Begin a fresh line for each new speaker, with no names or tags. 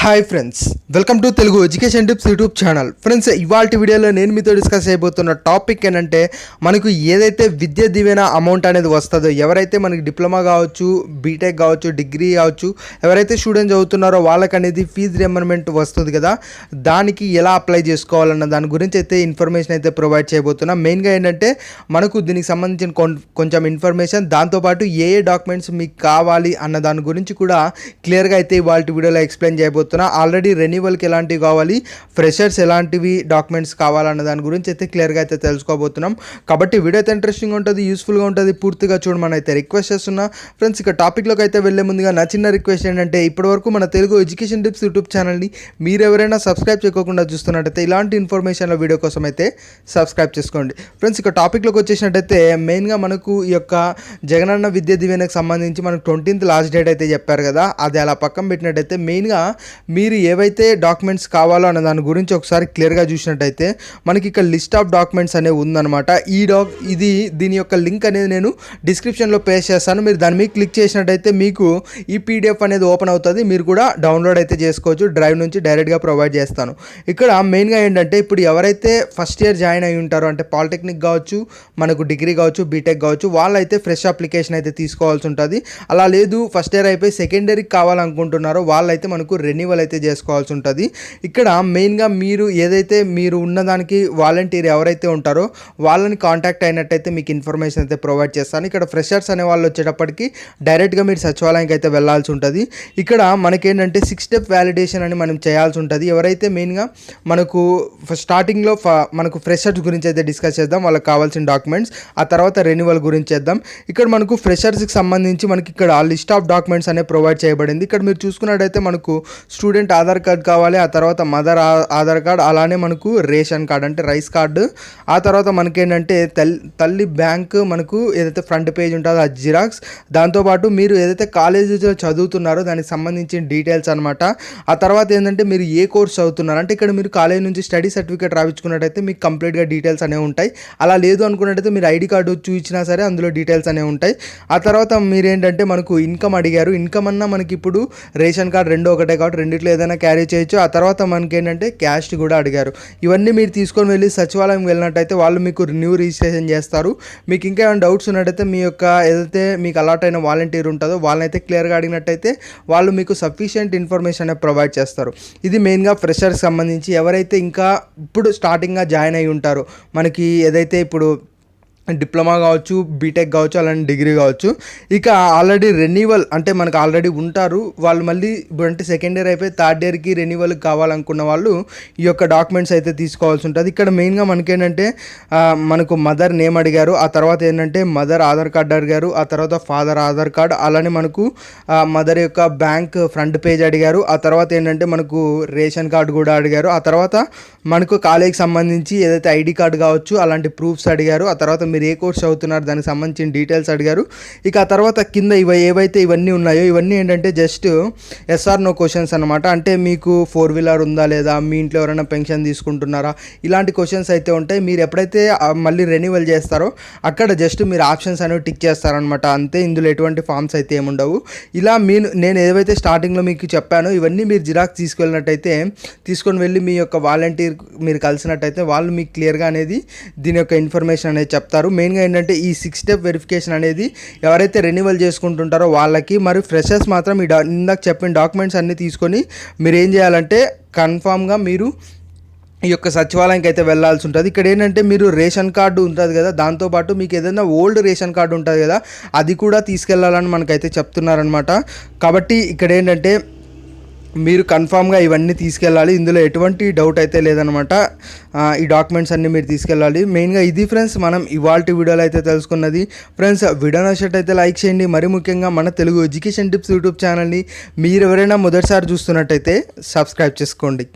Hi friends, welcome to Telugu education tips YouTube channel. Friends, ఇవాళ వీడియోలో నేను మీతో డిస్కస్ చేయబోతున్న టాపిక్ ఏంటంటే, మనకు ఏదైతే విద్యా దీవెన అమౌంట్ అనేది వస్తుందో, ఎవరైతే మనకి డిప్లొమా కావచ్చు, బీటెక్ కావచ్చు, డిగ్రీ కావచ్చు, ఎవరైతే స్టూడెంట్స్ చదువుతున్నారో వాళ్ళకి అనేది ఫీజు రియంబర్స్మెంట్ వస్తుంది కదా, దానికి ఎలా అప్లై చేసుకోవాలన్న దాని గురించి అయితే ఇన్ఫర్మేషన్ అయితే ప్రొవైడ్ చేయబోతున్నా. మెయిన్గా ఏంటంటే మనకు దీనికి సంబంధించిన కొంచెం ఇన్ఫర్మేషన్, దాంతోపాటు ఏ డాక్యుమెంట్స్ మీకు కావాలి అన్న దాని గురించి కూడా క్లియర్గా అయితే ఇవాళ వీడియోలో ఎక్స్ప్లెయిన్ చేయబోతున్నా. ఆల్రెడీ రెన్యువల్కి ఎలాంటివి కావాలి, ఫ్రెషర్స్ ఎలాంటివి డాక్యుమెంట్స్ కావాలన్న దాని గురించి అయితే క్లియర్గా అయితే తెలుసుకోబోతున్నాం. కాబట్టి వీడియో అయితే ఇంట్రెస్టింగ్ ఉంటుంది, యూస్ఫుల్గా ఉంటుంది, పూర్తిగా చూడమని అయితే రిక్వెస్ట్ చేస్తున్నా. ఫ్రెండ్స్, ఇక టాపిక్లోకి అయితే వెళ్ళే ముందుగా నా చిన్న రిక్వెస్ట్ ఏంటంటే, ఇప్పటివరకు మన తెలుగు ఎడ్యుకేషన్ టిప్స్ యూట్యూబ్ ఛానల్ని మీరు ఎవరైనా సబ్స్క్రైబ్ చేయకుండా చూస్తున్నట్టయితే ఇలాంటి ఇన్ఫర్మేషన్ల వీడియో కోసం అయితే సబ్స్క్రైబ్ చేసుకోండి. ఫ్రెండ్స్, ఇక టాపిక్లోకి వచ్చేసినట్టయితే మెయిన్గా మనకు ఈ యొక్క జగనన్న విద్యా దీవెనకు సంబంధించి మనకు 20th లాస్ట్ డేట్ అయితే చెప్పారు కదా, అది అలా పక్కన పెట్టినట్టయితే మెయిన్గా మీరు ఏవైతే డాక్యుమెంట్స్ కావాలో అన్న దాని గురించి ఒకసారి క్లియర్గా చూసినట్టయితే మనకి ఇక్కడ లిస్ట్ ఆఫ్ డాక్యుమెంట్స్ అనేవి ఉందన్నమాట. దీని యొక్క లింక్ అనేది నేను డిస్క్రిప్షన్లో పేస్ట్ చేస్తాను. మీరు దాని మీద క్లిక్ చేసినట్టయితే మీకు ఈ పీడిఎఫ్ అనేది ఓపెన్ అవుతుంది. మీరు కూడా డౌన్లోడ్ అయితే చేసుకోవచ్చు, డ్రైవ్ నుంచి డైరెక్ట్గా ప్రొవైడ్ చేస్తాను. ఇక్కడ మెయిన్గా ఏంటంటే, ఇప్పుడు ఎవరైతే ఫస్ట్ ఇయర్ జాయిన్ అయి ఉంటారో, అంటే పాలిటెక్నిక్ కావచ్చు, మనకు డిగ్రీ కావచ్చు, బీటెక్ కావచ్చు, వాళ్ళైతే ఫ్రెష్ అప్లికేషన్ అయితే తీసుకోవాల్సి ఉంటుంది. అలా లేదు ఫస్ట్ ఇయర్ అయిపోయి సెకండ్ ఇయర్కి కావాలనుకుంటున్నారో వాళ్ళైతే మనకు రెన్యువల్ అయితే చేసుకోవాల్సి ఉంటుంది. ఇక్కడ మెయిన్గా మీరు ఉన్నదానికి వాలంటీర్ ఎవరైతే ఉంటారో వాళ్ళని కాంటాక్ట్ అయినట్టయితే మీకు ఇన్ఫర్మేషన్ అయితే ప్రొవైడ్ చేస్తాను. ఇక్కడ ఫ్రెషర్స్ అనే వాళ్ళు వచ్చేటప్పటికి డైరెక్ట్గా మీరు సచివాలయానికి అయితే వెళ్ళాల్సి ఉంటుంది. ఇక్కడ మనకేంటంటే 6 స్టెప్ వ్యాలిడేషన్ అని మనం చేయాల్సి ఉంటుంది. ఎవరైతే మెయిన్గా మనకు స్టార్టింగ్లో మనకు ఫ్రెషర్స్ గురించి అయితే డిస్కస్ చేద్దాం, వాళ్ళకి కావాల్సిన డాక్యుమెంట్స్, ఆ తర్వాత రెన్యువల్ గురించి చేద్దాం. ఇక్కడ మనకు ఫ్రెషర్స్కి సంబంధించి మనకి ఇక్కడ లిస్ట్ ఆఫ్ డాక్యుమెంట్స్ అనేవి ప్రొవైడ్ చేయబడింది. ఇక్కడ మీరు చూసుకున్నట్టయితే మనకు స్టూడెంట్ ఆధార్ కార్డ్ కావాలి, ఆ తర్వాత మదర్ ఆధార్ కార్డ్, అలానే మనకు రేషన్ కార్డ్ అంటే రైస్ కార్డు, ఆ తర్వాత మనకేంటంటే తల్లి బ్యాంక్ మనకు ఏదైతే ఫ్రంట్ పేజ్ ఉంటుందో అది జిరాక్స్, దాంతోపాటు మీరు ఏదైతే కాలేజీలో చదువుతున్నారో దానికి సంబంధించిన డీటెయిల్స్ అనమాట. ఆ తర్వాత ఏంటంటే మీరు ఏ కోర్స్ చదువుతున్నారు అంటే, ఇక్కడ మీరు కాలేజ్ నుంచి స్టడీ సర్టిఫికేట్ రాయించుకున్నట్టయితే మీకు కంప్లీట్గా డీటెయిల్స్ అనేవి ఉంటాయి. అలా లేదు అనుకున్నట్టయితే మీరు ఐడి కార్డు చూపించినా సరే అందులో డీటెయిల్స్ అనేవి ఉంటాయి. ఆ తర్వాత మీరు ఏంటంటే మనకు ఇన్కమ్ అడిగారు, ఇన్కమ్ అన్నా మనకి ఇప్పుడు రేషన్ కార్డ్ రెండు ఒకటే కాబట్టి రెండిట్లో ఏదైనా క్యారీ చేయొచ్చు. ఆ తర్వాత మనకి ఏంటంటే క్యాస్ట్ కూడా అడిగారు. ఇవన్నీ మీరు తీసుకొని వెళ్ళి సచివాలయం వెళ్ళినట్టయితే వాళ్ళు మీకు న్యూ రిజిస్ట్రేషన్ చేస్తారు. మీకు ఇంకా ఏమైనా డౌట్స్ ఉన్నట్టయితే మీ యొక్క ఏదైతే మీకు అలాట్ అయిన వాలంటీర్ ఉంటుందో వాళ్ళనైతే క్లియర్గా అడిగినట్టయితే వాళ్ళు మీకు సఫిషియంట్ ఇన్ఫర్మేషన్ అనేది ప్రొవైడ్ చేస్తారు. ఇది మెయిన్గా ఫ్రెషర్స్ సంబంధించి ఎవరైతే ఇంకా ఇప్పుడు స్టార్టింగ్గా జాయిన్ అయి ఉంటారో, మనకి ఏదైతే ఇప్పుడు డిప్లొమా కావచ్చు, బీటెక్ కావచ్చు, అలాంటి డిగ్రీ కావచ్చు. ఇక ఆల్రెడీ రెన్యువల్ అంటే మనకు ఆల్రెడీ ఉంటారు వాళ్ళు, మళ్ళీ ఇప్పుడు అంటే సెకండ్ ఇయర్ అయిపోయి థర్డ్ ఇయర్కి రెన్యువల్ కావాలనుకున్న వాళ్ళు ఈ యొక్క డాక్యుమెంట్స్ అయితే తీసుకోవాల్సి ఉంటుంది. ఇక్కడ మెయిన్గా మనకేంటంటే మనకు మదర్ నేమ్ అడిగారు, ఆ తర్వాత ఏంటంటే మదర్ ఆధార్ కార్డ్ అడిగారు, ఆ తర్వాత ఫాదర్ ఆధార్ కార్డ్, అలానే మనకు మదర్ యొక్క బ్యాంక్ ఫ్రంట్ పేజ్ అడిగారు, ఆ తర్వాత ఏంటంటే మనకు రేషన్ కార్డు కూడా అడిగారు, ఆ తర్వాత మనకు కాలేజీకి సంబంధించి ఏదైతే ఐడి కార్డు కావచ్చు అలాంటి ప్రూఫ్స్ అడిగారు, ఆ తర్వాత మీరు ఏ కోర్స్ చదువుతున్నారు దానికి సంబంధించిన డీటెయిల్స్ అడిగారు. ఇక ఆ తర్వాత కింద ఏవైతే ఇవన్నీ ఉన్నాయో ఇవన్నీ ఏంటంటే జస్ట్ ఎస్ఆర్ నో క్వశ్చన్స్ అనమాట. అంటే మీకు 4 వీలర్ ఉందా లేదా, మీ ఇంట్లో ఎవరైనా పెన్షన్ తీసుకుంటున్నారా, ఇలాంటి క్వశ్చన్స్ అయితే ఉంటాయి. మీరు ఎప్పుడైతే మళ్ళీ రెన్యువల్ చేస్తారో అక్కడ జస్ట్ మీరు ఆప్షన్స్ అనేవి టిక్ చేస్తారనమాట, అంతే. ఇందులో ఎటువంటి ఫామ్స్ అయితే ఏముండవు. ఇలా నేను ఏవైతే స్టార్టింగ్లో మీకు చెప్పానో ఇవన్నీ మీరు జిరాక్స్ తీసుకొని వెళ్ళి మీ యొక్క వాలంటీర్ మీరు కలిసినట్టయితే వాళ్ళు మీకు క్లియర్గా అనేది దీని యొక్క ఇన్ఫర్మేషన్ అనేది చెప్తారు. మెయిన్గా ఏంటంటే ఈ 6 స్టెప్ వెరిఫికేషన్ అనేది ఎవరైతే రెన్యువల్ చేసుకుంటుంటారో వాళ్ళకి, మరి ఫ్రెషర్స్ మాత్రం ఇందాక చెప్పిన డాక్యుమెంట్స్ అన్నీ తీసుకొని మీరు ఏం చేయాలంటే కన్ఫామ్గా మీరు ఈ యొక్క సచివాలయానికి అయితే వెళ్ళాల్సి ఉంటుంది. ఇక్కడ ఏంటంటే మీరు రేషన్ కార్డు ఉంటుంది కదా, దాంతోపాటు మీకు ఏదైనా ఓల్డ్ రేషన్ కార్డు ఉంటుంది కదా అది కూడా తీసుకెళ్లాలని మనకైతే చెప్తున్నారనమాట. కాబట్టి ఇక్కడ ఏంటంటే మీరు కన్ఫామ్గా ఇవన్నీ తీసుకెళ్ళాలి, ఇందులో ఎటువంటి డౌట్ అయితే లేదనమాట. ఈ డాక్యుమెంట్స్ అన్నీ మీరు తీసుకెళ్ళాలి. మెయిన్గా ఇది ఫ్రెండ్స్ మనం ఇవాల్టి వీడియోలో అయితే తెలుసుకున్నది. ఫ్రెండ్స్, వీడియో నచ్చినట్టయితే లైక్ చేయండి. మరి ముఖ్యంగా మన తెలుగు ఎడ్యుకేషన్ టిప్స్ యూట్యూబ్ ఛానల్ని మీరు ఎవరైనా మొదటిసారి చూస్తున్నట్టయితే సబ్స్క్రైబ్ చేసుకోండి.